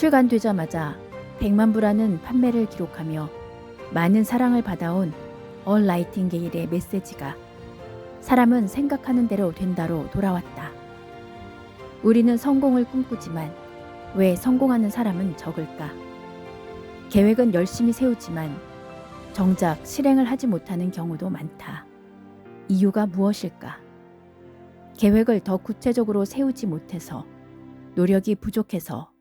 출간되자마자 100만 부라는 판매를 기록하며 많은 사랑을 받아온 얼 나이팅게일의 메시지가 사람은 생각하는 대로 된다로 돌아왔다. 우리는 성공을 꿈꾸지만 왜 성공하는 사람은 적을까? 계획은 열심히 세우지만 정작 실행을 하지 못하는 경우도 많다. 이유가 무엇일까? 계획을 더 구체적으로 세우지 못해서, 노력이 부족해서,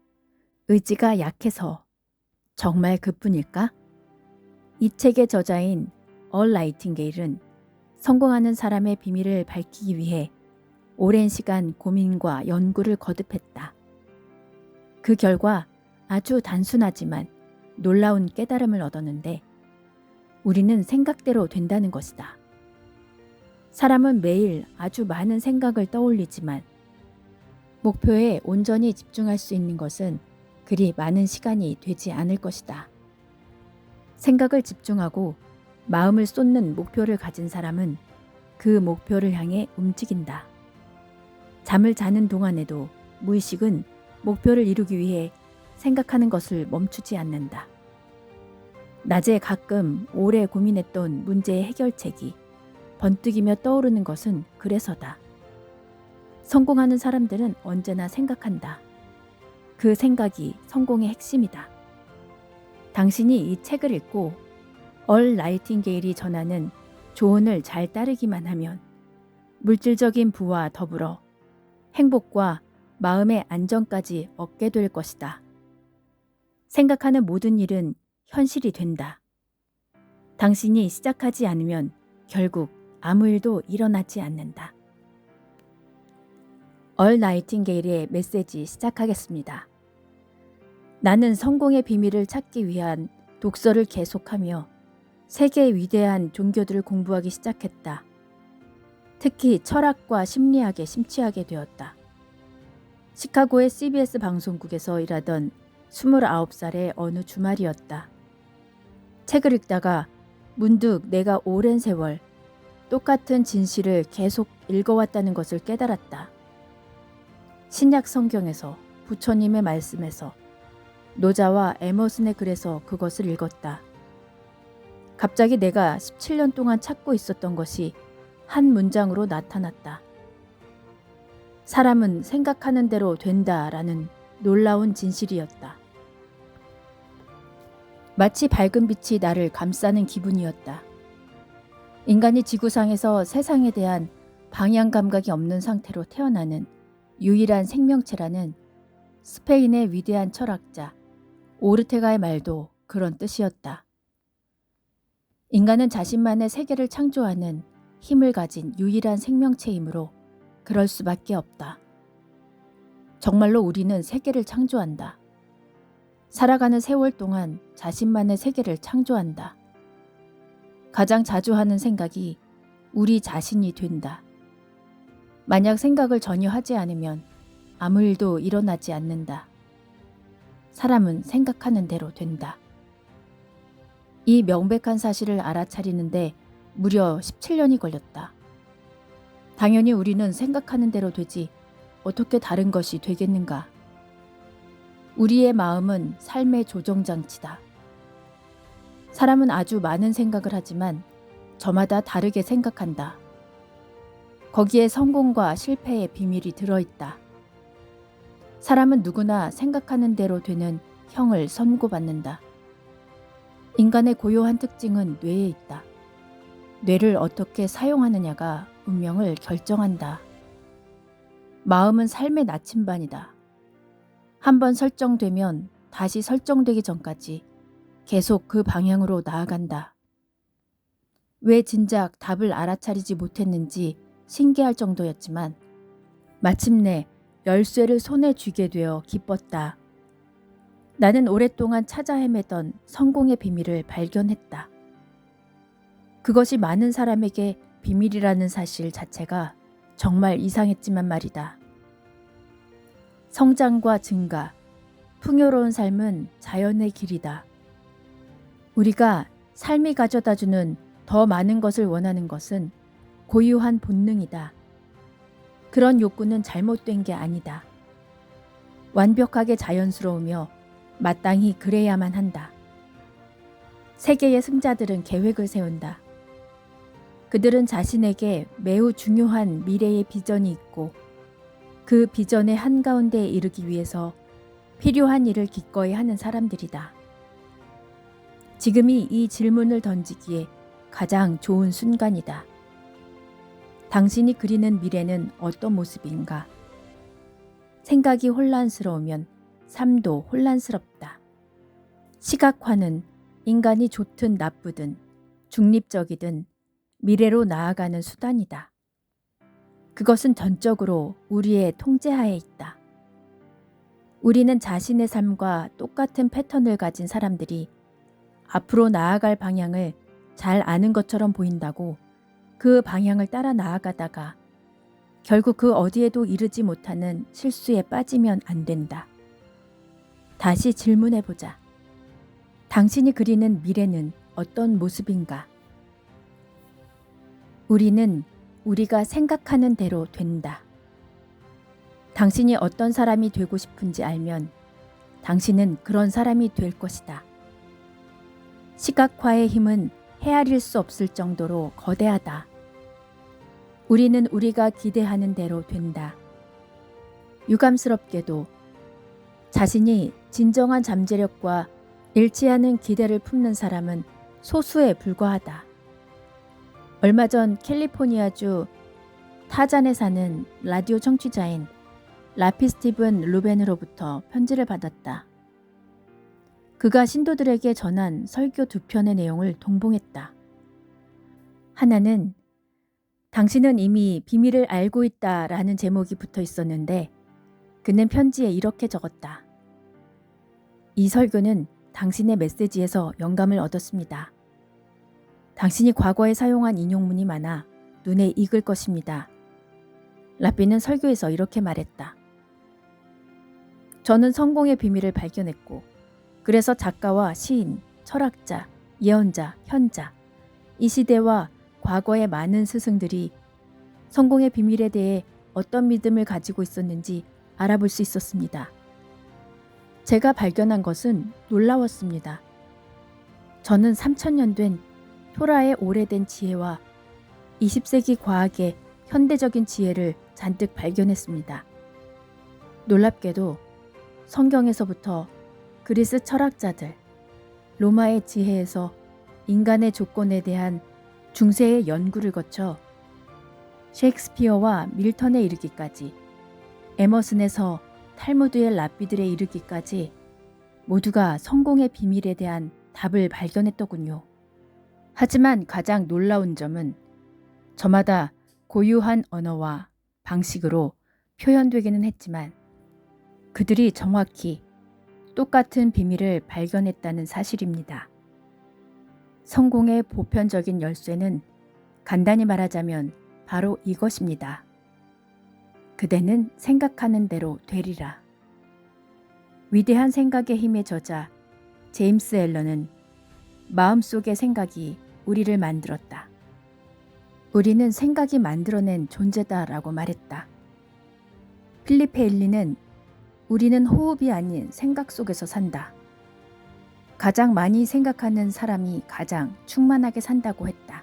의지가 약해서, 정말 그뿐일까? 이 책의 저자인 얼 나이팅게일은 성공하는 사람의 비밀을 밝히기 위해 오랜 시간 고민과 연구를 거듭했다. 그 결과 아주 단순하지만 놀라운 깨달음을 얻었는데, 우리는 생각대로 된다는 것이다. 사람은 매일 아주 많은 생각을 떠올리지만 목표에 온전히 집중할 수 있는 것은 그리 많은 시간이 되지 않을 것이다. 생각을 집중하고 마음을 쏟는 목표를 가진 사람은 그 목표를 향해 움직인다. 잠을 자는 동안에도 무의식은 목표를 이루기 위해 생각하는 것을 멈추지 않는다. 낮에 가끔 오래 고민했던 문제의 해결책이 번뜩이며 떠오르는 것은 그래서다. 성공하는 사람들은 언제나 생각한다. 그 생각이 성공의 핵심이다. 당신이 이 책을 읽고 얼 나이팅게일이 전하는 조언을 잘 따르기만 하면 물질적인 부와 더불어 행복과 마음의 안정까지 얻게 될 것이다. 생각하는 모든 일은 현실이 된다. 당신이 시작하지 않으면 결국 아무 일도 일어나지 않는다. 얼 나이팅게일의 메시지 시작하겠습니다. 나는 성공의 비밀을 찾기 위한 독서를 계속하며 세계의 위대한 종교들을 공부하기 시작했다. 특히 철학과 심리학에 심취하게 되었다. 시카고의 CBS 방송국에서 일하던 29살의 어느 주말이었다. 책을 읽다가 문득 내가 오랜 세월 똑같은 진실을 계속 읽어왔다는 것을 깨달았다. 신약 성경에서, 부처님의 말씀에서, 노자와 에머슨의 글에서 그것을 읽었다. 갑자기 내가 17년 동안 찾고 있었던 것이 한 문장으로 나타났다. 사람은 생각하는 대로 된다라는 놀라운 진실이었다. 마치 밝은 빛이 나를 감싸는 기분이었다. 인간이 지구상에서 세상에 대한 방향 감각이 없는 상태로 태어나는 유일한 생명체라는 스페인의 위대한 철학자 오르테가의 말도 그런 뜻이었다. 인간은 자신만의 세계를 창조하는 힘을 가진 유일한 생명체이므로 그럴 수밖에 없다. 정말로 우리는 세계를 창조한다. 살아가는 세월 동안 자신만의 세계를 창조한다. 가장 자주 하는 생각이 우리 자신이 된다. 만약 생각을 전혀 하지 않으면 아무 일도 일어나지 않는다. 사람은 생각하는 대로 된다. 이 명백한 사실을 알아차리는데 무려 17년이 걸렸다. 당연히 우리는 생각하는 대로 되지 어떻게 다른 것이 되겠는가? 우리의 마음은 삶의 조정장치다. 사람은 아주 많은 생각을 하지만 저마다 다르게 생각한다. 거기에 성공과 실패의 비밀이 들어있다. 사람은 누구나 생각하는 대로 되는 형을 선고받는다. 인간의 고유한 특징은 뇌에 있다. 뇌를 어떻게 사용하느냐가 운명을 결정한다. 마음은 삶의 나침반이다. 한번 설정되면 다시 설정되기 전까지 계속 그 방향으로 나아간다. 왜 진작 답을 알아차리지 못했는지 신기할 정도였지만 마침내 열쇠를 손에 쥐게 되어 기뻤다. 나는 오랫동안 찾아 헤매던 성공의 비밀을 발견했다. 그것이 많은 사람에게 비밀이라는 사실 자체가 정말 이상했지만 말이다. 성장과 증가, 풍요로운 삶은 자연의 길이다. 우리가 삶이 가져다주는 더 많은 것을 원하는 것은 고유한 본능이다. 그런 욕구는 잘못된 게 아니다. 완벽하게 자연스러우며 마땅히 그래야만 한다. 세계의 승자들은 계획을 세운다. 그들은 자신에게 매우 중요한 미래의 비전이 있고 그 비전의 한가운데에 이르기 위해서 필요한 일을 기꺼이 하는 사람들이다. 지금이 이 질문을 던지기에 가장 좋은 순간이다. 당신이 그리는 미래는 어떤 모습인가? 생각이 혼란스러우면 삶도 혼란스럽다. 시각화는 인간이 좋든 나쁘든 중립적이든 미래로 나아가는 수단이다. 그것은 전적으로 우리의 통제하에 있다. 우리는 자신의 삶과 똑같은 패턴을 가진 사람들이 앞으로 나아갈 방향을 잘 아는 것처럼 보인다고 그 방향을 따라 나아가다가 결국 그 어디에도 이르지 못하는 실수에 빠지면 안 된다. 다시 질문해보자. 당신이 그리는 미래는 어떤 모습인가? 우리는 우리가 생각하는 대로 된다. 당신이 어떤 사람이 되고 싶은지 알면 당신은 그런 사람이 될 것이다. 시각화의 힘은 헤아릴 수 없을 정도로 거대하다. 우리는 우리가 기대하는 대로 된다. 유감스럽게도 자신이 진정한 잠재력과 일치하는 기대를 품는 사람은 소수에 불과하다. 얼마 전 캘리포니아주 타잔에 사는 라디오 청취자인 라피 스티븐 루벤으로부터 편지를 받았다. 그가 신도들에게 전한 설교 2편의 내용을 동봉했다. 하나는 당신은 이미 비밀을 알고 있다라는 제목이 붙어 있었는데 그는 편지에 이렇게 적었다. 이 설교는 당신의 메시지에서 영감을 얻었습니다. 당신이 과거에 사용한 인용문이 많아 눈에 익을 것입니다. 라피는 설교에서 이렇게 말했다. 저는 성공의 비밀을 발견했고 그래서 작가와 시인, 철학자, 예언자, 현자, 이 시대와 과거의 많은 스승들이 성공의 비밀에 대해 어떤 믿음을 가지고 있었는지 알아볼 수 있었습니다. 제가 발견한 것은 놀라웠습니다. 저는 3000년 된 토라의 오래된 지혜와 20세기 과학의 현대적인 지혜를 잔뜩 발견했습니다. 놀랍게도 성경에서부터 그리스 철학자들, 로마의 지혜에서 인간의 조건에 대한 중세의 연구를 거쳐 셰익스피어와 밀턴에 이르기까지 에머슨에서 탈무드의 랍비들에 이르기까지 모두가 성공의 비밀에 대한 답을 발견했더군요. 하지만 가장 놀라운 점은 저마다 고유한 언어와 방식으로 표현되기는 했지만 그들이 정확히 똑같은 비밀을 발견했다는 사실입니다. 성공의 보편적인 열쇠는 간단히 말하자면 바로 이것입니다. 그대는 생각하는 대로 되리라. 위대한 생각의 힘의 저자 제임스 앨런은 마음속의 생각이 우리를 만들었다. 우리는 생각이 만들어낸 존재다라고 말했다. 필립 헤일리는 우리는 호흡이 아닌 생각 속에서 산다. 가장 많이 생각하는 사람이 가장 충만하게 산다고 했다.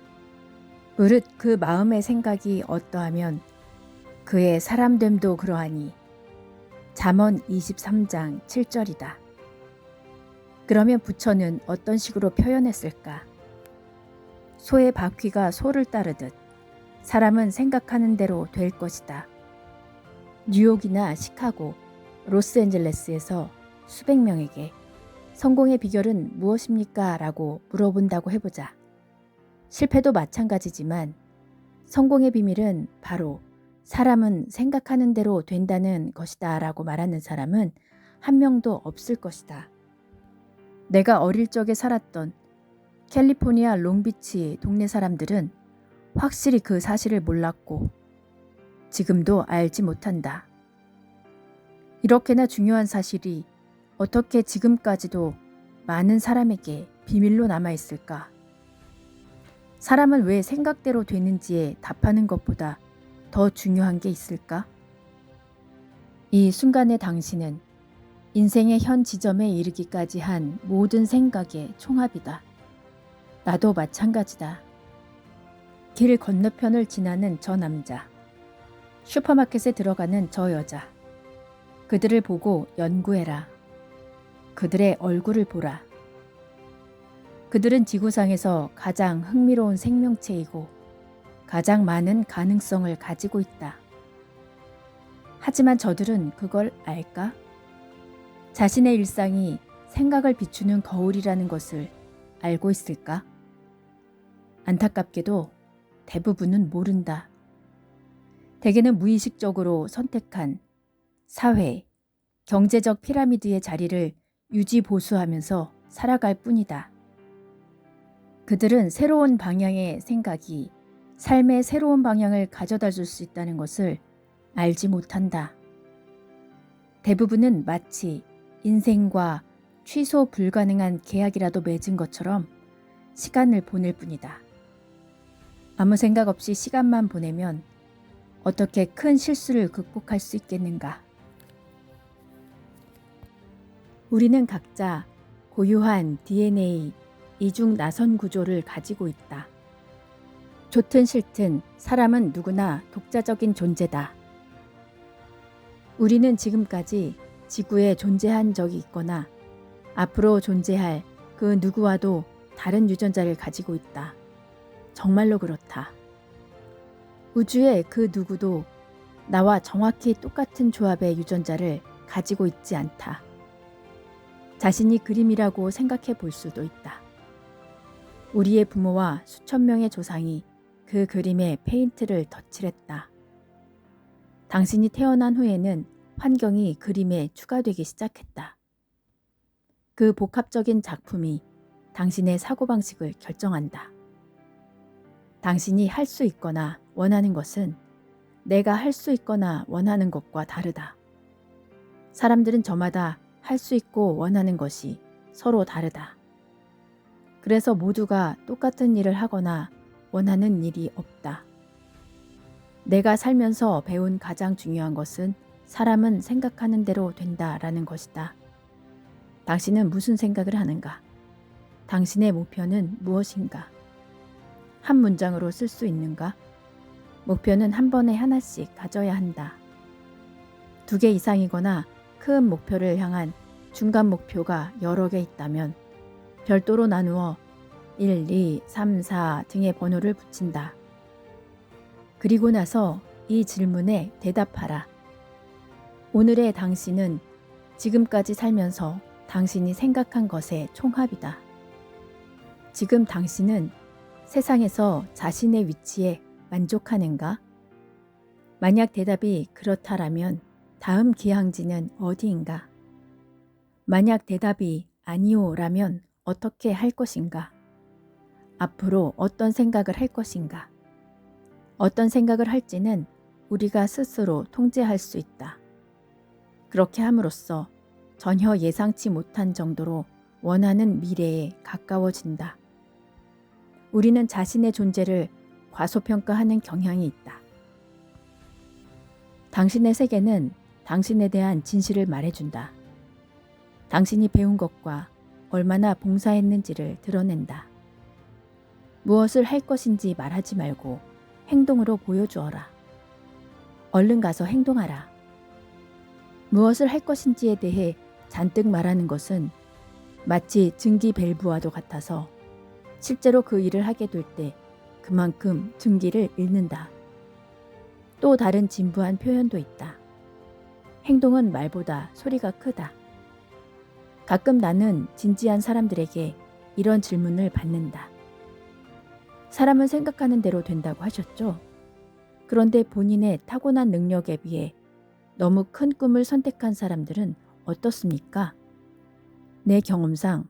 무릇 그 마음의 생각이 어떠하면 그의 사람됨도 그러하니. 잠언 23장 7절이다. 그러면 부처는 어떤 식으로 표현했을까? 소의 바퀴가 소를 따르듯 사람은 생각하는 대로 될 것이다. 뉴욕이나 시카고, 로스앤젤레스에서 수백 명에게 성공의 비결은 무엇입니까? 라고 물어본다고 해보자. 실패도 마찬가지지만 성공의 비밀은 바로 사람은 생각하는 대로 된다는 것이다 라고 말하는 사람은 한 명도 없을 것이다. 내가 어릴 적에 살았던 캘리포니아 롱비치 동네 사람들은 확실히 그 사실을 몰랐고 지금도 알지 못한다. 이렇게나 중요한 사실이 어떻게 지금까지도 많은 사람에게 비밀로 남아있을까? 사람은 왜 생각대로 되는지에 답하는 것보다 더 중요한 게 있을까? 이 순간의 당신은 인생의 현 지점에 이르기까지 한 모든 생각의 총합이다. 나도 마찬가지다. 길 건너편을 지나는 저 남자, 슈퍼마켓에 들어가는 저 여자, 그들을 보고 연구해라. 그들의 얼굴을 보라. 그들은 지구상에서 가장 흥미로운 생명체이고 가장 많은 가능성을 가지고 있다. 하지만 저들은 그걸 알까? 자신의 일상이 생각을 비추는 거울이라는 것을 알고 있을까? 안타깝게도 대부분은 모른다. 대개는 무의식적으로 선택한 사회, 경제적 피라미드의 자리를 유지보수하면서 살아갈 뿐이다. 그들은 새로운 방향의 생각이 삶의 새로운 방향을 가져다 줄 수 있다는 것을 알지 못한다. 대부분은 마치 인생과 취소 불가능한 계약이라도 맺은 것처럼 시간을 보낼 뿐이다. 아무 생각 없이 시간만 보내면 어떻게 큰 실수를 극복할 수 있겠는가? 우리는 각자 고유한 DNA 이중 나선 구조를 가지고 있다. 좋든 싫든 사람은 누구나 독자적인 존재다. 우리는 지금까지 지구에 존재한 적이 있거나 앞으로 존재할 그 누구와도 다른 유전자를 가지고 있다. 정말로 그렇다. 우주의 그 누구도 나와 정확히 똑같은 조합의 유전자를 가지고 있지 않다. 자신이 그림이라고 생각해 볼 수도 있다. 우리의 부모와 수천 명의 조상이 그 그림에 페인트를 덧칠했다. 당신이 태어난 후에는 환경이 그림에 추가되기 시작했다. 그 복합적인 작품이 당신의 사고방식을 결정한다. 당신이 할 수 있거나 원하는 것은 내가 할 수 있거나 원하는 것과 다르다. 사람들은 저마다 할 수 있고 원하는 것이 서로 다르다. 그래서 모두가 똑같은 일을 하거나 원하는 일이 없다. 내가 살면서 배운 가장 중요한 것은 사람은 생각하는 대로 된다라는 것이다. 당신은 무슨 생각을 하는가? 당신의 목표는 무엇인가? 한 문장으로 쓸 수 있는가? 목표는 한 번에 하나씩 가져야 한다. 2개 이상이거나 큰 목표를 향한 중간 목표가 여러 개 있다면 별도로 나누어 1, 2, 3, 4 등의 번호를 붙인다. 그리고 나서 이 질문에 대답하라. 오늘의 당신은 지금까지 살면서 당신이 생각한 것의 총합이다. 지금 당신은 세상에서 자신의 위치에 만족하는가? 만약 대답이 그렇다라면 다음 기항지는 어디인가? 만약 대답이 아니오라면 어떻게 할 것인가? 앞으로 어떤 생각을 할 것인가? 어떤 생각을 할지는 우리가 스스로 통제할 수 있다. 그렇게 함으로써 전혀 예상치 못한 정도로 원하는 미래에 가까워진다. 우리는 자신의 존재를 과소평가하는 경향이 있다. 당신의 세계는 당신에 대한 진실을 말해준다. 당신이 배운 것과 얼마나 봉사했는지를 드러낸다. 무엇을 할 것인지 말하지 말고 행동으로 보여주어라. 얼른 가서 행동하라. 무엇을 할 것인지에 대해 잔뜩 말하는 것은 마치 증기 밸브와도 같아서 실제로 그 일을 하게 될 때 그만큼 증기를 잃는다. 또 다른 진부한 표현도 있다. 행동은 말보다 소리가 크다. 가끔 나는 진지한 사람들에게 이런 질문을 받는다. 사람은 생각하는 대로 된다고 하셨죠? 그런데 본인의 타고난 능력에 비해 너무 큰 꿈을 선택한 사람들은 어떻습니까? 내 경험상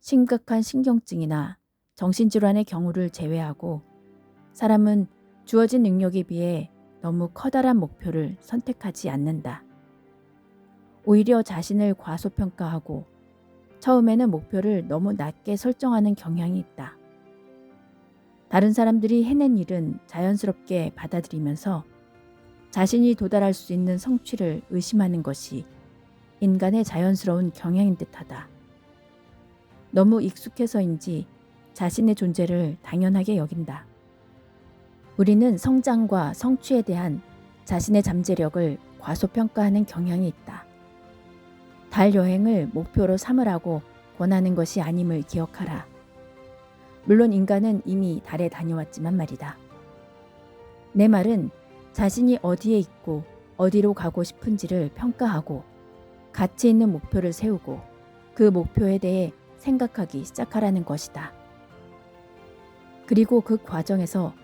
심각한 신경증이나 정신질환의 경우를 제외하고 사람은 주어진 능력에 비해 너무 커다란 목표를 선택하지 않는다. 오히려 자신을 과소평가하고 처음에는 목표를 너무 낮게 설정하는 경향이 있다. 다른 사람들이 해낸 일은 자연스럽게 받아들이면서 자신이 도달할 수 있는 성취를 의심하는 것이 인간의 자연스러운 경향인 듯하다. 너무 익숙해서인지 자신의 존재를 당연하게 여긴다. 우리는 성장과 성취에 대한 자신의 잠재력을 과소평가하는 경향이 있다. 달 여행을 목표로 삼으라고 권하는 것이 아님을 기억하라. 물론 인간은 이미 달에 다녀왔지만 말이다. 내 말은 자신이 어디에 있고 어디로 가고 싶은지를 평가하고 가치 있는 목표를 세우고 그 목표에 대해 생각하기 시작하라는 것이다. 그리고 그 과정에서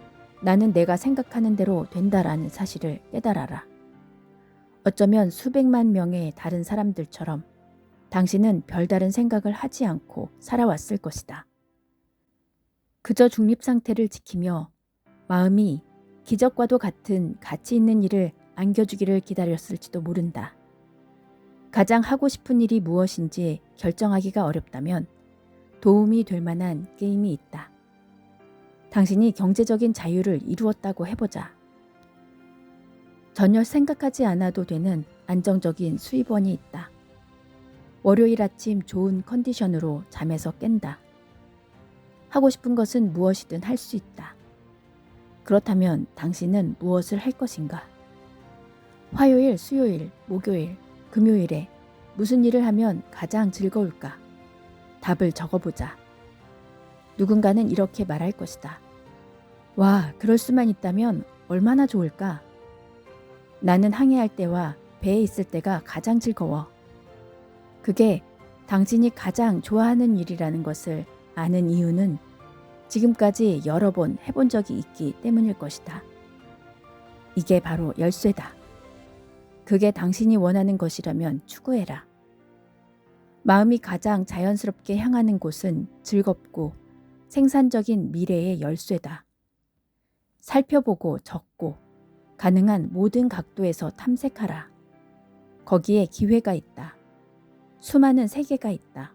나는 내가 생각하는 대로 된다라는 사실을 깨달아라. 어쩌면 수백만 명의 다른 사람들처럼 당신은 별다른 생각을 하지 않고 살아왔을 것이다. 그저 중립 상태를 지키며 마음이 기적과도 같은 가치 있는 일을 안겨주기를 기다렸을지도 모른다. 가장 하고 싶은 일이 무엇인지 결정하기가 어렵다면 도움이 될 만한 게임이 있다. 당신이 경제적인 자유를 이루었다고 해보자. 전혀 생각하지 않아도 되는 안정적인 수입원이 있다. 월요일 아침 좋은 컨디션으로 잠에서 깬다. 하고 싶은 것은 무엇이든 할 수 있다. 그렇다면 당신은 무엇을 할 것인가? 화요일, 수요일, 목요일, 금요일에 무슨 일을 하면 가장 즐거울까? 답을 적어보자. 누군가는 이렇게 말할 것이다. 와, 그럴 수만 있다면 얼마나 좋을까? 나는 항해할 때와 배에 있을 때가 가장 즐거워. 그게 당신이 가장 좋아하는 일이라는 것을 아는 이유는 지금까지 여러 번 해본 적이 있기 때문일 것이다. 이게 바로 열쇠다. 그게 당신이 원하는 것이라면 추구해라. 마음이 가장 자연스럽게 향하는 곳은 즐겁고 생산적인 미래의 열쇠다. 살펴보고 적고 가능한 모든 각도에서 탐색하라. 거기에 기회가 있다. 수많은 세계가 있다.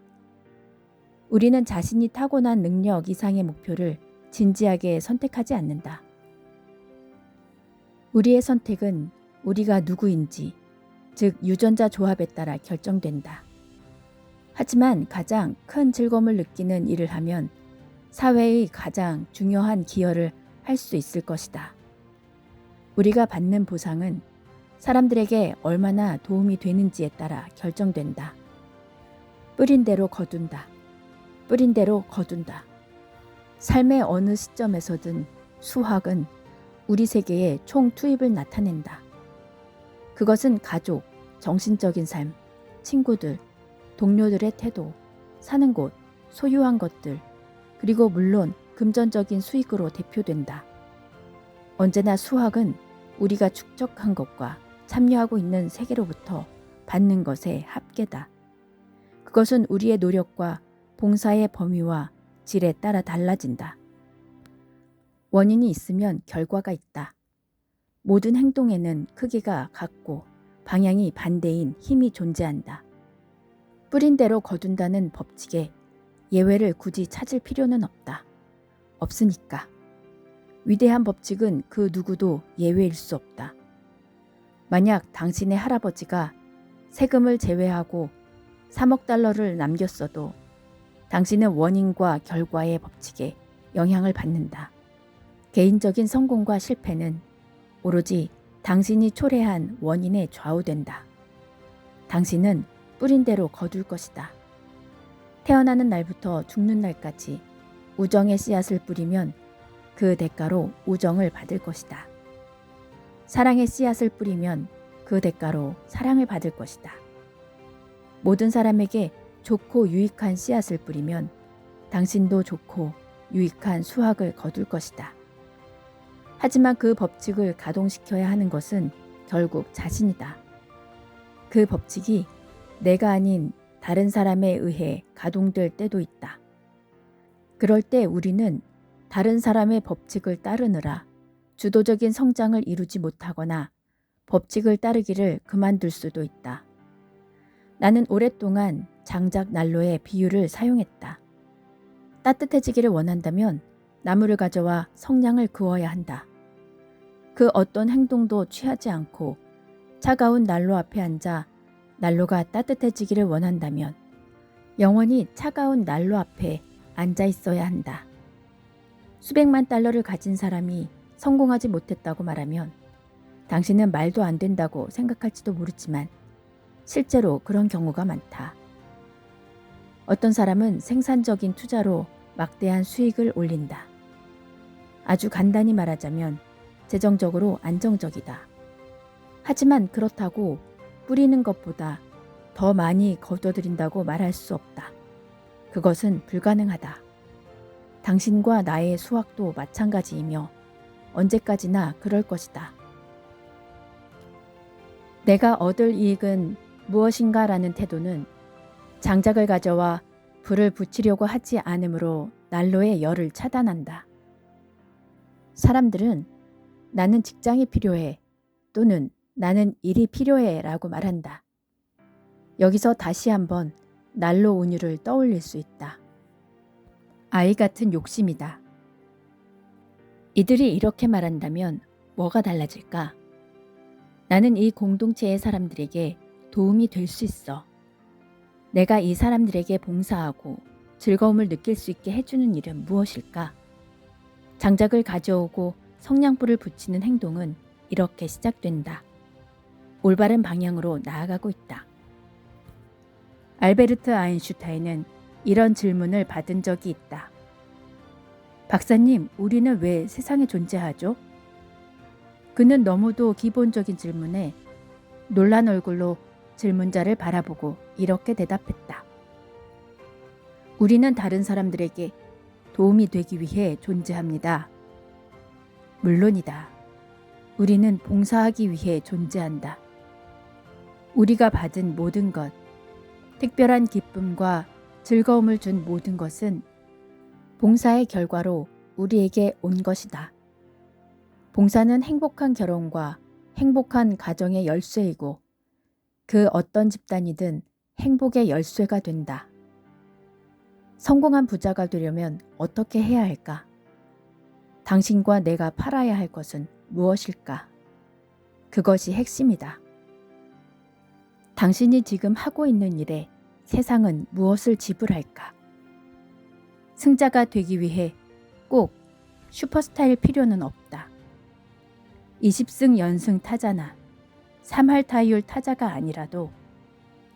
우리는 자신이 타고난 능력 이상의 목표를 진지하게 선택하지 않는다. 우리의 선택은 우리가 누구인지, 즉 유전자 조합에 따라 결정된다. 하지만 가장 큰 즐거움을 느끼는 일을 하면 사회의 가장 중요한 기여를 할 수 있을 것이다. 우리가 받는 보상은 사람들에게 얼마나 도움이 되는지에 따라 결정된다. 뿌린 대로 거둔다. 뿌린 대로 거둔다. 삶의 어느 시점에서든 수학은 우리 세계의 총 투입을 나타낸다. 그것은 가족, 정신적인 삶, 친구들, 동료들의 태도, 사는 곳, 소유한 것들, 그리고 물론 금전적인 수익으로 대표된다. 언제나 수학은 우리가 축적한 것과 참여하고 있는 세계로부터 받는 것의 합계다. 그것은 우리의 노력과 봉사의 범위와 질에 따라 달라진다. 원인이 있으면 결과가 있다. 모든 행동에는 크기가 같고 방향이 반대인 힘이 존재한다. 뿌린 대로 거둔다는 법칙에 예외를 굳이 찾을 필요는 없다. 없으니까. 위대한 법칙은 그 누구도 예외일 수 없다. 만약 당신의 할아버지가 세금을 제외하고 3억 달러를 남겼어도 당신은 원인과 결과의 법칙에 영향을 받는다. 개인적인 성공과 실패는 오로지 당신이 초래한 원인에 좌우된다. 당신은 뿌린 대로 거둘 것이다. 태어나는 날부터 죽는 날까지 우정의 씨앗을 뿌리면 그 대가로 우정을 받을 것이다. 사랑의 씨앗을 뿌리면 그 대가로 사랑을 받을 것이다. 모든 사람에게 좋고 유익한 씨앗을 뿌리면 당신도 좋고 유익한 수확을 거둘 것이다. 하지만 그 법칙을 가동시켜야 하는 것은 결국 자신이다. 그 법칙이 내가 아닌 다른 사람에 의해 가동될 때도 있다. 그럴 때 우리는 다른 사람의 법칙을 따르느라 주도적인 성장을 이루지 못하거나 법칙을 따르기를 그만둘 수도 있다. 나는 오랫동안 장작 난로의 비유를 사용했다. 따뜻해지기를 원한다면 나무를 가져와 성냥을 그어야 한다. 그 어떤 행동도 취하지 않고 차가운 난로 앞에 앉아 난로가 따뜻해지기를 원한다면 영원히 차가운 난로 앞에 앉아 있어야 한다. 수백만 달러를 가진 사람이 성공하지 못했다고 말하면 당신은 말도 안 된다고 생각할지도 모르지만 실제로 그런 경우가 많다. 어떤 사람은 생산적인 투자로 막대한 수익을 올린다. 아주 간단히 말하자면 재정적으로 안정적이다. 하지만 그렇다고 뿌리는 것보다 더 많이 거둬들인다고 말할 수 없다. 그것은 불가능하다. 당신과 나의 수학도 마찬가지이며 언제까지나 그럴 것이다. 내가 얻을 이익은 무엇인가라는 태도는 장작을 가져와 불을 붙이려고 하지 않으므로 난로의 열을 차단한다. 사람들은 나는 직장이 필요해 또는 나는 일이 필요해 라고 말한다. 여기서 다시 한번 난로 운율을 떠올릴 수 있다. 아이 같은 욕심이다. 이들이 이렇게 말한다면 뭐가 달라질까? 나는 이 공동체의 사람들에게 도움이 될 수 있어. 내가 이 사람들에게 봉사하고 즐거움을 느낄 수 있게 해주는 일은 무엇일까? 장작을 가져오고 성냥불을 붙이는 행동은 이렇게 시작된다. 올바른 방향으로 나아가고 있다. 알베르트 아인슈타인은 이런 질문을 받은 적이 있다. 박사님, 우리는 왜 세상에 존재하죠? 그는 너무도 기본적인 질문에 놀란 얼굴로 질문자를 바라보고 이렇게 대답했다. 우리는 다른 사람들에게 도움이 되기 위해 존재합니다. 물론이다. 우리는 봉사하기 위해 존재한다. 우리가 받은 모든 것, 특별한 기쁨과 즐거움을 준 모든 것은 봉사의 결과로 우리에게 온 것이다. 봉사는 행복한 결혼과 행복한 가정의 열쇠이고 그 어떤 집단이든 행복의 열쇠가 된다. 성공한 부자가 되려면 어떻게 해야 할까? 당신과 내가 팔아야 할 것은 무엇일까? 그것이 핵심이다. 당신이 지금 하고 있는 일에 세상은 무엇을 지불할까? 승자가 되기 위해 꼭 슈퍼스타일 필요는 없다. 20승 연승 타자나 3할 타율 타자가 아니라도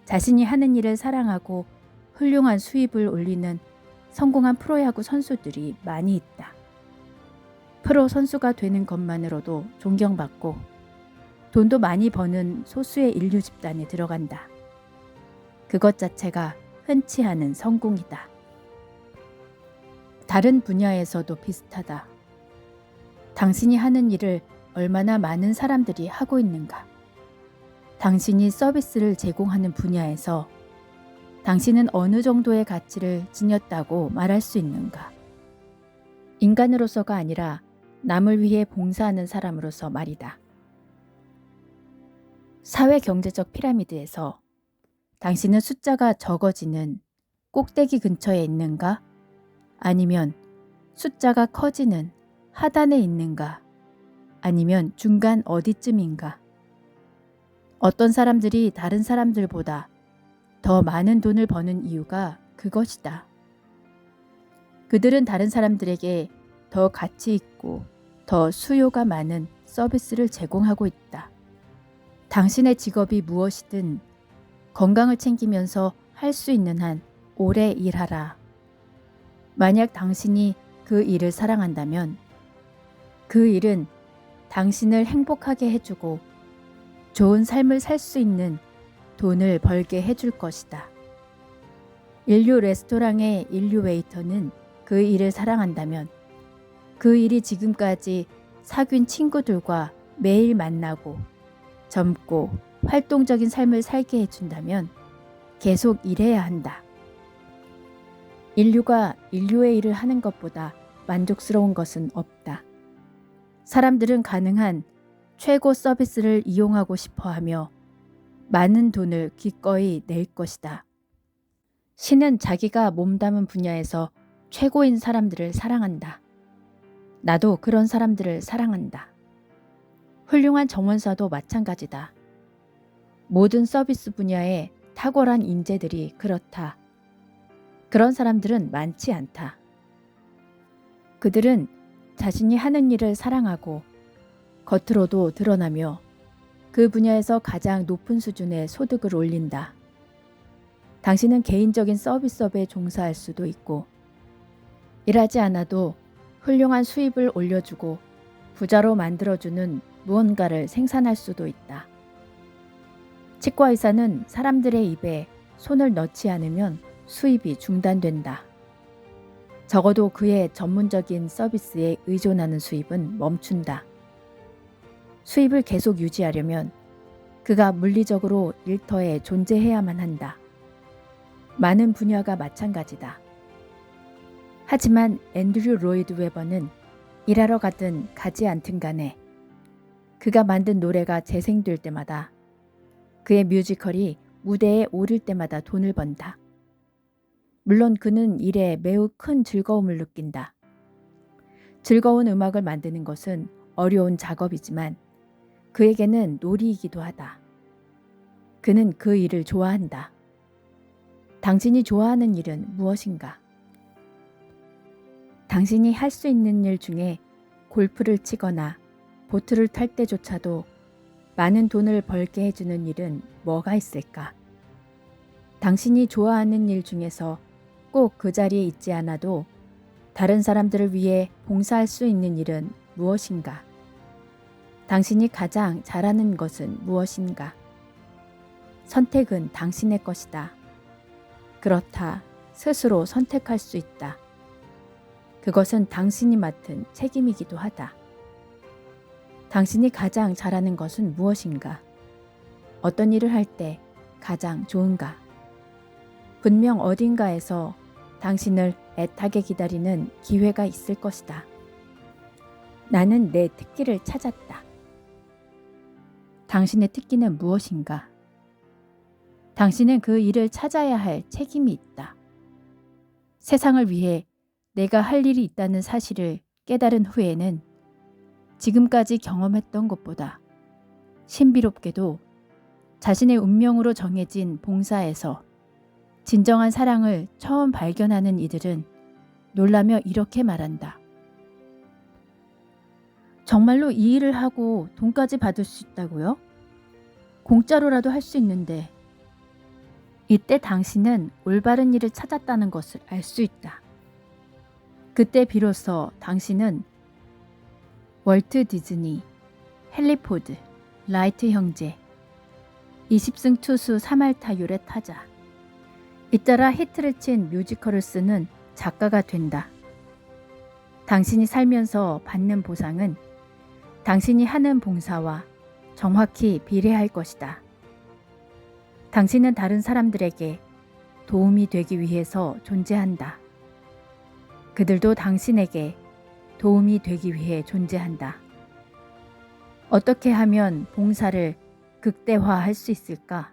자신이 하는 일을 사랑하고 훌륭한 수입을 올리는 성공한 프로야구 선수들이 많이 있다. 프로 선수가 되는 것만으로도 존경받고 돈도 많이 버는 소수의 인류 집단에 들어간다. 그것 자체가 흔치 않은 성공이다. 다른 분야에서도 비슷하다. 당신이 하는 일을 얼마나 많은 사람들이 하고 있는가? 당신이 서비스를 제공하는 분야에서 당신은 어느 정도의 가치를 지녔다고 말할 수 있는가? 인간으로서가 아니라 남을 위해 봉사하는 사람으로서 말이다. 사회 경제적 피라미드에서 당신은 숫자가 적어지는 꼭대기 근처에 있는가? 아니면 숫자가 커지는 하단에 있는가? 아니면 중간 어디쯤인가? 어떤 사람들이 다른 사람들보다 더 많은 돈을 버는 이유가 그것이다. 그들은 다른 사람들에게 더 가치 있고 더 수요가 많은 서비스를 제공하고 있다. 당신의 직업이 무엇이든 건강을 챙기면서 할 수 있는 한 오래 일하라. 만약 당신이 그 일을 사랑한다면 그 일은 당신을 행복하게 해주고 좋은 삶을 살 수 있는 돈을 벌게 해줄 것이다. 인류 레스토랑의 인류 웨이터는 그 일을 사랑한다면 그 일이 지금까지 사귄 친구들과 매일 만나고 젊고 활동적인 삶을 살게 해준다면 계속 일해야 한다. 인류가 인류의 일을 하는 것보다 만족스러운 것은 없다. 사람들은 가능한 최고 서비스를 이용하고 싶어 하며 많은 돈을 기꺼이 낼 것이다. 신은 자기가 몸담은 분야에서 최고인 사람들을 사랑한다. 나도 그런 사람들을 사랑한다. 훌륭한 정원사도 마찬가지다. 모든 서비스 분야에 탁월한 인재들이 그렇다. 그런 사람들은 많지 않다. 그들은 자신이 하는 일을 사랑하고 겉으로도 드러나며 그 분야에서 가장 높은 수준의 소득을 올린다. 당신은 개인적인 서비스업에 종사할 수도 있고 일하지 않아도 훌륭한 수입을 올려주고 부자로 만들어주는 무언가를 생산할 수도 있다. 치과의사는 사람들의 입에 손을 넣지 않으면 수입이 중단된다. 적어도 그의 전문적인 서비스에 의존하는 수입은 멈춘다. 수입을 계속 유지하려면 그가 물리적으로 일터에 존재해야만 한다. 많은 분야가 마찬가지다. 하지만 앤드류 로이드 웨버는 일하러 가든 가지 않든 간에 그가 만든 노래가 재생될 때마다 그의 뮤지컬이 무대에 오를 때마다 돈을 번다. 물론 그는 일에 매우 큰 즐거움을 느낀다. 즐거운 음악을 만드는 것은 어려운 작업이지만 그에게는 놀이이기도 하다. 그는 그 일을 좋아한다. 당신이 좋아하는 일은 무엇인가? 당신이 할 수 있는 일 중에 골프를 치거나 보트를 탈 때조차도 많은 돈을 벌게 해주는 일은 뭐가 있을까? 당신이 좋아하는 일 중에서 꼭 그 자리에 있지 않아도 다른 사람들을 위해 봉사할 수 있는 일은 무엇인가? 당신이 가장 잘하는 것은 무엇인가? 선택은 당신의 것이다. 그렇다. 스스로 선택할 수 있다. 그것은 당신이 맡은 책임이기도 하다. 당신이 가장 잘하는 것은 무엇인가? 어떤 일을 할 때 가장 좋은가? 분명 어딘가에서 당신을 애타게 기다리는 기회가 있을 것이다. 나는 내 특기를 찾았다. 당신의 특기는 무엇인가? 당신은 그 일을 찾아야 할 책임이 있다. 세상을 위해 내가 할 일이 있다는 사실을 깨달은 후에는 지금까지 경험했던 것보다 신비롭게도 자신의 운명으로 정해진 봉사에서 진정한 사랑을 처음 발견하는 이들은 놀라며 이렇게 말한다. 정말로 이 일을 하고 돈까지 받을 수 있다고요? 공짜로라도 할 수 있는데. 이때 당신은 올바른 일을 찾았다는 것을 알 수 있다. 그때 비로소 당신은 월트 디즈니, 헨리 포드, 라이트 형제, 20승 투수 3할 타율의 타자, 잇따라 히트를 친 뮤지컬을 쓰는 작가가 된다. 당신이 살면서 받는 보상은 당신이 하는 봉사와 정확히 비례할 것이다. 당신은 다른 사람들에게 도움이 되기 위해서 존재한다. 그들도 당신에게 도움이 되기 위해 존재한다. 어떻게 하면 봉사를 극대화할 수 있을까?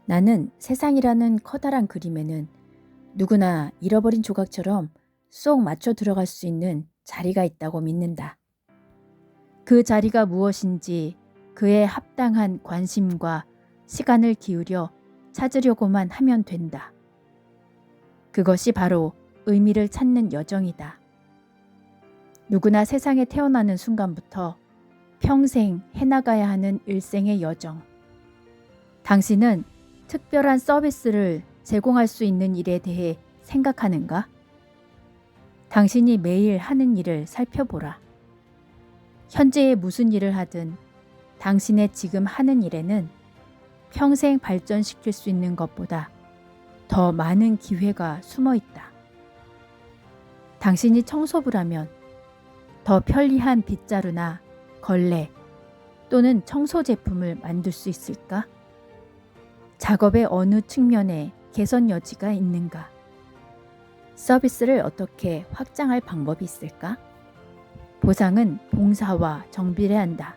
나는 세상이라는 커다란 그림에는 누구나 잃어버린 조각처럼 쏙 맞춰 들어갈 수 있는 자리가 있다고 믿는다. 그 자리가 무엇인지 그에 합당한 관심과 시간을 기울여 찾으려고만 하면 된다. 그것이 바로 의미를 찾는 여정이다. 누구나 세상에 태어나는 순간부터 평생 해나가야 하는 일생의 여정. 당신은 특별한 서비스를 제공할 수 있는 일에 대해 생각하는가? 당신이 매일 하는 일을 살펴보라. 현재에 무슨 일을 하든 당신의 지금 하는 일에는 평생 발전시킬 수 있는 것보다 더 많은 기회가 숨어 있다. 당신이 청소부를 하면 더 편리한 빗자루나 걸레 또는 청소 제품을 만들 수 있을까? 작업의 어느 측면에 개선 여지가 있는가? 서비스를 어떻게 확장할 방법이 있을까? 보상은 봉사와 정비례한다.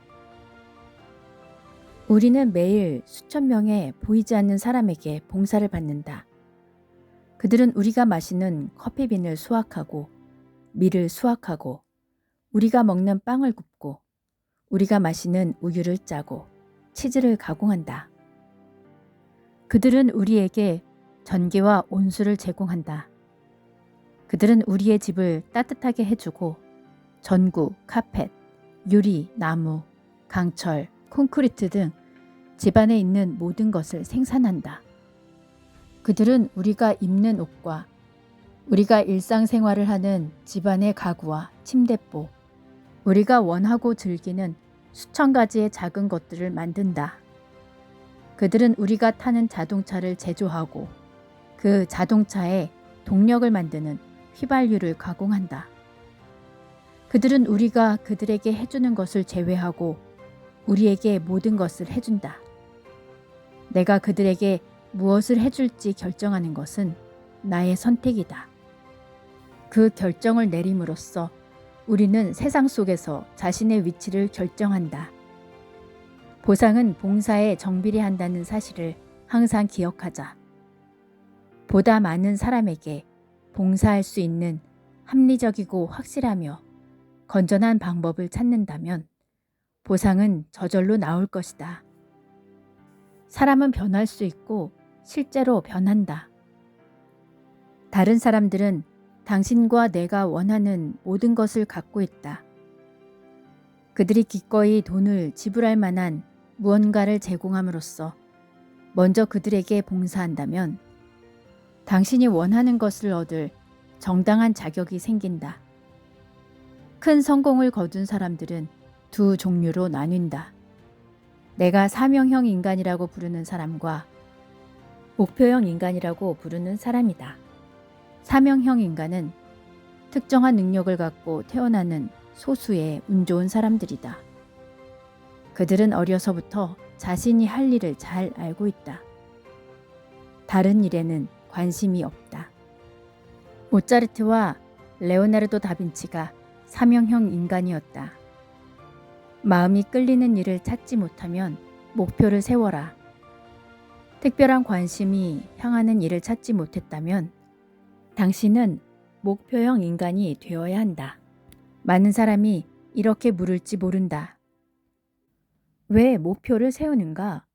우리는 매일 수천 명의 보이지 않는 사람에게 봉사를 받는다. 그들은 우리가 마시는 커피빈을 수확하고 밀을 수확하고 우리가 먹는 빵을 굽고 우리가 마시는 우유를 짜고 치즈를 가공한다. 그들은 우리에게 전기와 온수를 제공한다. 그들은 우리의 집을 따뜻하게 해주고 전구, 카펫, 유리, 나무, 강철, 콘크리트 등 집안에 있는 모든 것을 생산한다. 그들은 우리가 입는 옷과 우리가 일상생활을 하는 집안의 가구와 침대보, 우리가 원하고 즐기는 수천 가지의 작은 것들을 만든다. 그들은 우리가 타는 자동차를 제조하고 그 자동차에 동력을 만드는 휘발유를 가공한다. 그들은 우리가 그들에게 해주는 것을 제외하고 우리에게 모든 것을 해준다. 내가 그들에게 무엇을 해줄지 결정하는 것은 나의 선택이다. 그 결정을 내림으로써 우리는 세상 속에서 자신의 위치를 결정한다. 보상은 봉사에 정비례한다는 사실을 항상 기억하자. 보다 많은 사람에게 봉사할 수 있는 합리적이고 확실하며 건전한 방법을 찾는다면 보상은 저절로 나올 것이다. 사람은 변할 수 있고 실제로 변한다. 다른 사람들은 당신과 내가 원하는 모든 것을 갖고 있다. 그들이 기꺼이 돈을 지불할 만한 무언가를 제공함으로써 먼저 그들에게 봉사한다면 당신이 원하는 것을 얻을 정당한 자격이 생긴다. 큰 성공을 거둔 사람들은 두 종류로 나뉜다. 내가 사명형 인간이라고 부르는 사람과 목표형 인간이라고 부르는 사람이다. 사명형 인간은 특정한 능력을 갖고 태어나는 소수의 운 좋은 사람들이다. 그들은 어려서부터 자신이 할 일을 잘 알고 있다. 다른 일에는 관심이 없다. 모차르트와 레오나르도 다빈치가 사명형 인간이었다. 마음이 끌리는 일을 찾지 못하면 목표를 세워라. 특별한 관심이 향하는 일을 찾지 못했다면 당신은 목표형 인간이 되어야 한다. 많은 사람이 이렇게 물을지 모른다. 왜 목표를 세우는가?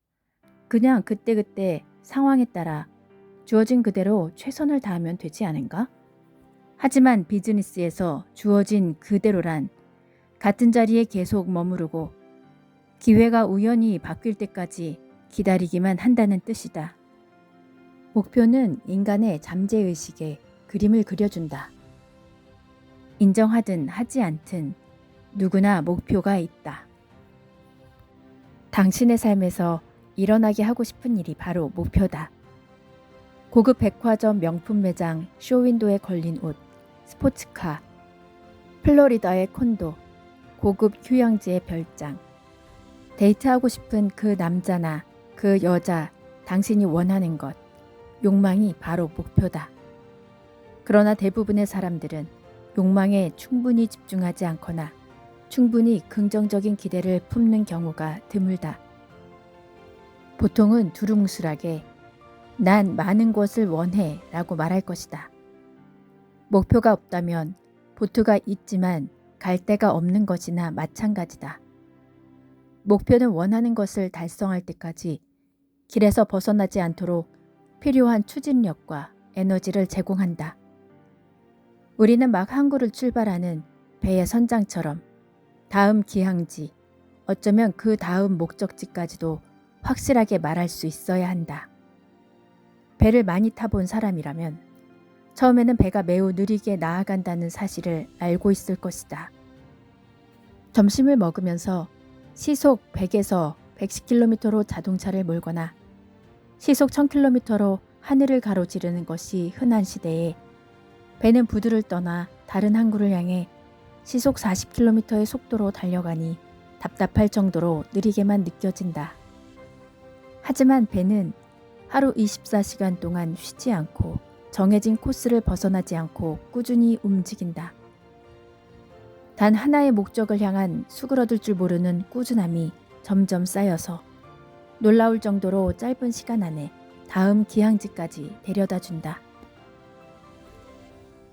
그냥 그때그때 상황에 따라 주어진 그대로 최선을 다하면 되지 않은가? 하지만 비즈니스에서 주어진 그대로란 같은 자리에 계속 머무르고 기회가 우연히 바뀔 때까지 기다리기만 한다는 뜻이다. 목표는 인간의 잠재의식에 그림을 그려준다. 인정하든 하지 않든 누구나 목표가 있다. 당신의 삶에서 일어나게 하고 싶은 일이 바로 목표다. 고급 백화점 명품 매장 쇼윈도에 걸린 옷, 스포츠카, 플로리다의 콘도, 고급 휴양지의 별장, 데이트하고 싶은 그 남자나 그 여자, 당신이 원하는 것, 욕망이 바로 목표다. 그러나 대부분의 사람들은 욕망에 충분히 집중하지 않거나 충분히 긍정적인 기대를 품는 경우가 드물다. 보통은 두루뭉술하게 난 많은 것을 원해 라고 말할 것이다. 목표가 없다면 보트가 있지만 갈 데가 없는 것이나 마찬가지다. 목표는 원하는 것을 달성할 때까지 길에서 벗어나지 않도록 필요한 추진력과 에너지를 제공한다. 우리는 막 항구를 출발하는 배의 선장처럼 다음 기항지, 어쩌면 그 다음 목적지까지도 확실하게 말할 수 있어야 한다. 배를 많이 타본 사람이라면 처음에는 배가 매우 느리게 나아간다는 사실을 알고 있을 것이다. 점심을 먹으면서 시속 100에서 110km로 자동차를 몰거나 시속 1000km로 하늘을 가로지르는 것이 흔한 시대에 배는 부두를 떠나 다른 항구를 향해 시속 40km의 속도로 달려가니 답답할 정도로 느리게만 느껴진다. 하지만 배는 하루 24시간 동안 쉬지 않고 정해진 코스를 벗어나지 않고 꾸준히 움직인다. 단 하나의 목적을 향한 수그러들 줄 모르는 꾸준함이 점점 쌓여서 놀라울 정도로 짧은 시간 안에 다음 기항지까지 데려다 준다.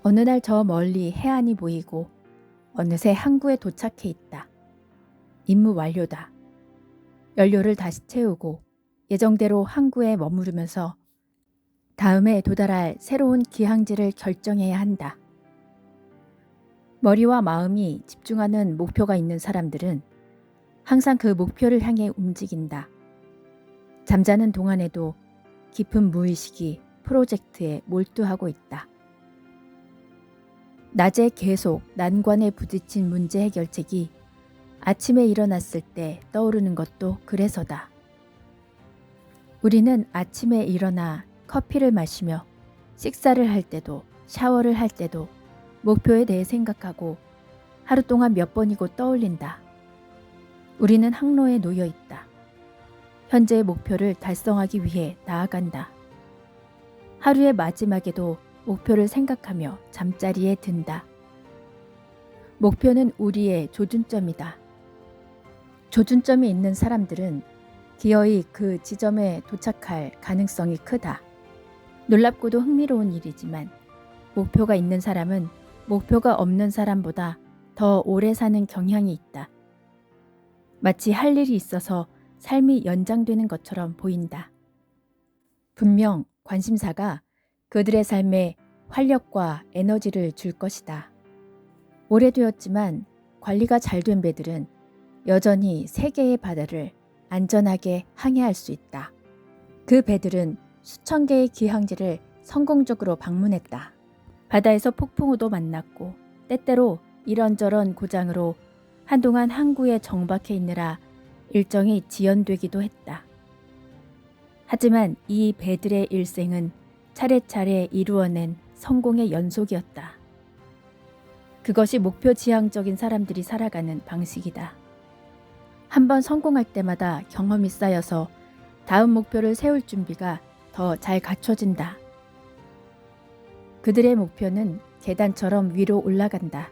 어느 날 저 멀리 해안이 보이고 어느새 항구에 도착해 있다. 임무 완료다. 연료를 다시 채우고 예정대로 항구에 머무르면서 다음에 도달할 새로운 기항지를 결정해야 한다. 머리와 마음이 집중하는 목표가 있는 사람들은 항상 그 목표를 향해 움직인다. 잠자는 동안에도 깊은 무의식이 프로젝트에 몰두하고 있다. 낮에 계속 난관에 부딪힌 문제 해결책이 아침에 일어났을 때 떠오르는 것도 그래서다. 우리는 아침에 일어나 커피를 마시며 식사를 할 때도 샤워를 할 때도 목표에 대해 생각하고 하루 동안 몇 번이고 떠올린다. 우리는 항로에 놓여 있다. 현재의 목표를 달성하기 위해 나아간다. 하루의 마지막에도 목표를 생각하며 잠자리에 든다. 목표는 우리의 조준점이다. 조준점이 있는 사람들은 기어이 그 지점에 도착할 가능성이 크다. 놀랍고도 흥미로운 일이지만 목표가 있는 사람은 목표가 없는 사람보다 더 오래 사는 경향이 있다. 마치 할 일이 있어서 삶이 연장되는 것처럼 보인다. 분명 관심사가 그들의 삶에 활력과 에너지를 줄 것이다. 오래되었지만 관리가 잘 된 배들은 여전히 세계의 바다를 안전하게 항해할 수 있다. 그 배들은 수천 개의 기항지를 성공적으로 방문했다. 바다에서 폭풍우도 만났고 때때로 이런저런 고장으로 한동안 항구에 정박해 있느라 일정이 지연되기도 했다. 하지만 이 배들의 일생은 차례차례 이루어낸 성공의 연속이었다. 그것이 목표 지향적인 사람들이 살아가는 방식이다. 한번 성공할 때마다 경험이 쌓여서 다음 목표를 세울 준비가 더 잘 갖춰진다. 그들의 목표는 계단처럼 위로 올라간다.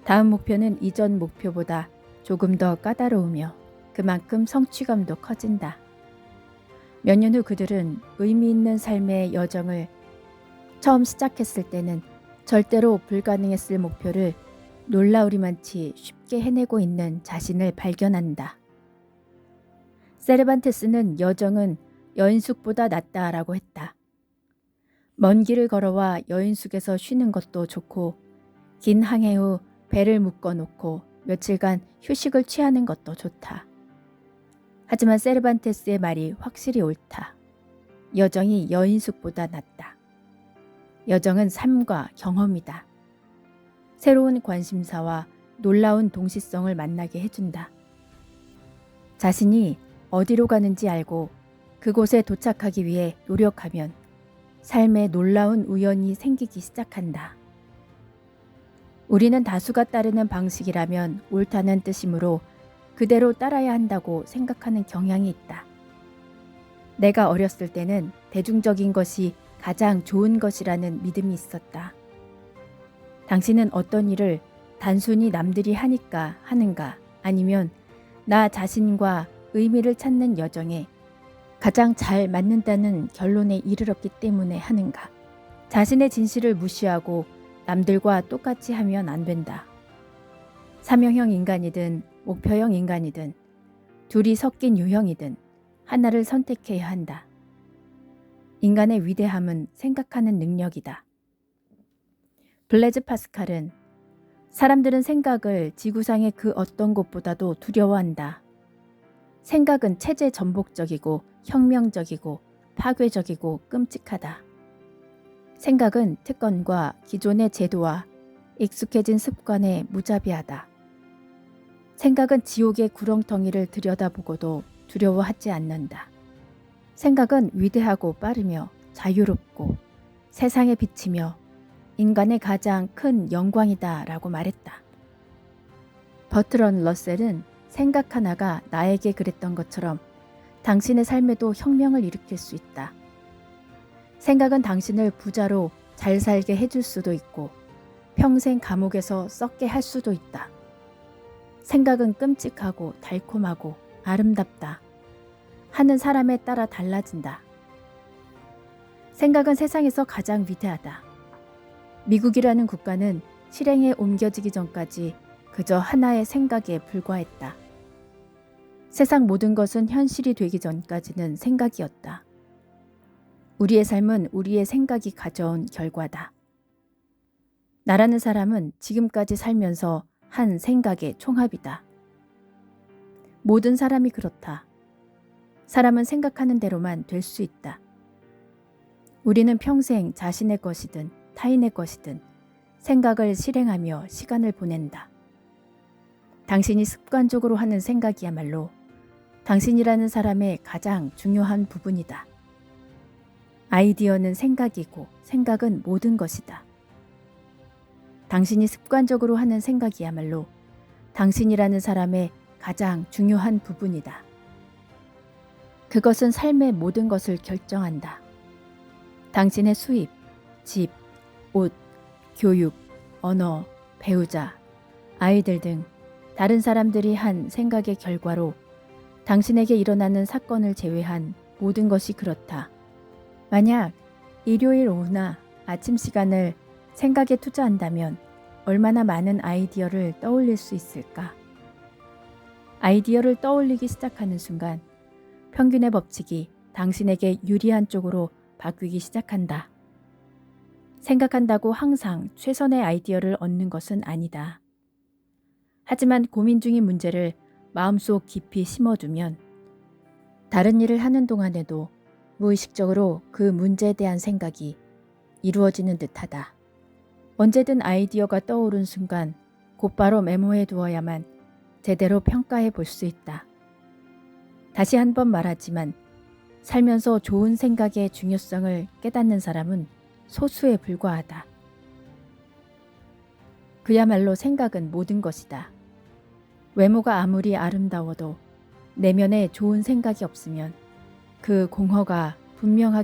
다음 목표는 이전 목표보다 조금 더 까다로우며 그만큼 성취감도 커진다. 몇 년 후 그들은 의미 있는 삶의 여정을 처음 시작했을 때는 절대로 불가능했을 목표를 놀라우리만치 쉽게 해내고 있는 자신을 발견한다. 세르반테스는 여정은 여인숙보다 낫다라고 했다. 먼 길을 걸어와 여인숙에서 쉬는 것도 좋고 긴 항해 후 배를 묶어놓고 며칠간 휴식을 취하는 것도 좋다. 하지만 세르반테스의 말이 확실히 옳다. 여정이 여인숙보다 낫다. 여정은 삶과 경험이다. 새로운 관심사와 놀라운 동시성을 만나게 해준다. 자신이 어디로 가는지 알고 그곳에 도착하기 위해 노력하면 삶에 놀라운 우연이 생기기 시작한다. 우리는 다수가 따르는 방식이라면 옳다는 뜻이므로 그대로 따라야 한다고 생각하는 경향이 있다. 내가 어렸을 때는 대중적인 것이 가장 좋은 것이라는 믿음이 있었다. 당신은 어떤 일을 단순히 남들이 하니까 하는가 아니면 나 자신과 의미를 찾는 여정에 가장 잘 맞는다는 결론에 이르렀기 때문에 하는가? 자신의 진실을 무시하고 남들과 똑같이 하면 안 된다. 사명형 인간이든 목표형 인간이든 둘이 섞인 유형이든 하나를 선택해야 한다. 인간의 위대함은 생각하는 능력이다. 블레즈 파스칼은 사람들은 생각을 지구상의 그 어떤 곳보다도 두려워한다. 생각은 체제 전복적이고 혁명적이고 파괴적이고 끔찍하다. 생각은 특권과 기존의 제도와 익숙해진 습관에 무자비하다. 생각은 지옥의 구렁텅이를 들여다보고도 두려워하지 않는다. 생각은 위대하고 빠르며 자유롭고 세상에 비치며 인간의 가장 큰 영광이다 라고 말했다. 버트런 러셀은 생각 하나가 나에게 그랬던 것처럼 당신의 삶에도 혁명을 일으킬 수 있다. 생각은 당신을 부자로 잘 살게 해줄 수도 있고 평생 감옥에서 썩게 할 수도 있다. 생각은 끔찍하고 달콤하고 아름답다. 하는 사람에 따라 달라진다. 생각은 세상에서 가장 위대하다. 미국이라는 국가는 실행에 옮겨지기 전까지 그저 하나의 생각에 불과했다. 세상 모든 것은 현실이 되기 전까지는 생각이었다. 우리의 삶은 우리의 생각이 가져온 결과다. 나라는 사람은 지금까지 살면서 한 생각의 총합이다. 모든 사람이 그렇다. 사람은 생각하는 대로만 될 수 있다. 우리는 평생 자신의 것이든 타인의 것이든 생각을 실행하며 시간을 보낸다. 당신이 습관적으로 하는 생각이야말로 당신이라는 사람의 가장 중요한 부분이다. 아이디어는 생각이고 생각은 모든 것이다. 당신이 습관적으로 하는 생각이야말로 당신이라는 사람의 가장 중요한 부분이다. 그것은 삶의 모든 것을 결정한다. 당신의 수입, 집, 옷, 교육, 언어, 배우자, 아이들 등 다른 사람들이 한 생각의 결과로 당신에게 일어나는 사건을 제외한 모든 것이 그렇다. 만약 일요일 오후나 아침 시간을 생각에 투자한다면 얼마나 많은 아이디어를 떠올릴 수 있을까? 아이디어를 떠올리기 시작하는 순간 평균의 법칙이 당신에게 유리한 쪽으로 바뀌기 시작한다. 생각한다고 항상 최선의 아이디어를 얻는 것은 아니다. 하지만 고민 중인 문제를 마음속 깊이 심어두면 다른 일을 하는 동안에도 무의식적으로 그 문제에 대한 생각이 이루어지는 듯하다. 언제든 아이디어가 떠오른 순간 곧바로 메모해 두어야만 제대로 평가해 볼 수 있다. 다시 한번 말하지만 살면서 좋은 생각의 중요성을 깨닫는 사람은 소수에 불과하다. 그야말로 생각은 모든 것이다. 외모가 아무리 아름다워도 내면에 좋은 생각이 없으면 그 공허가 분명하게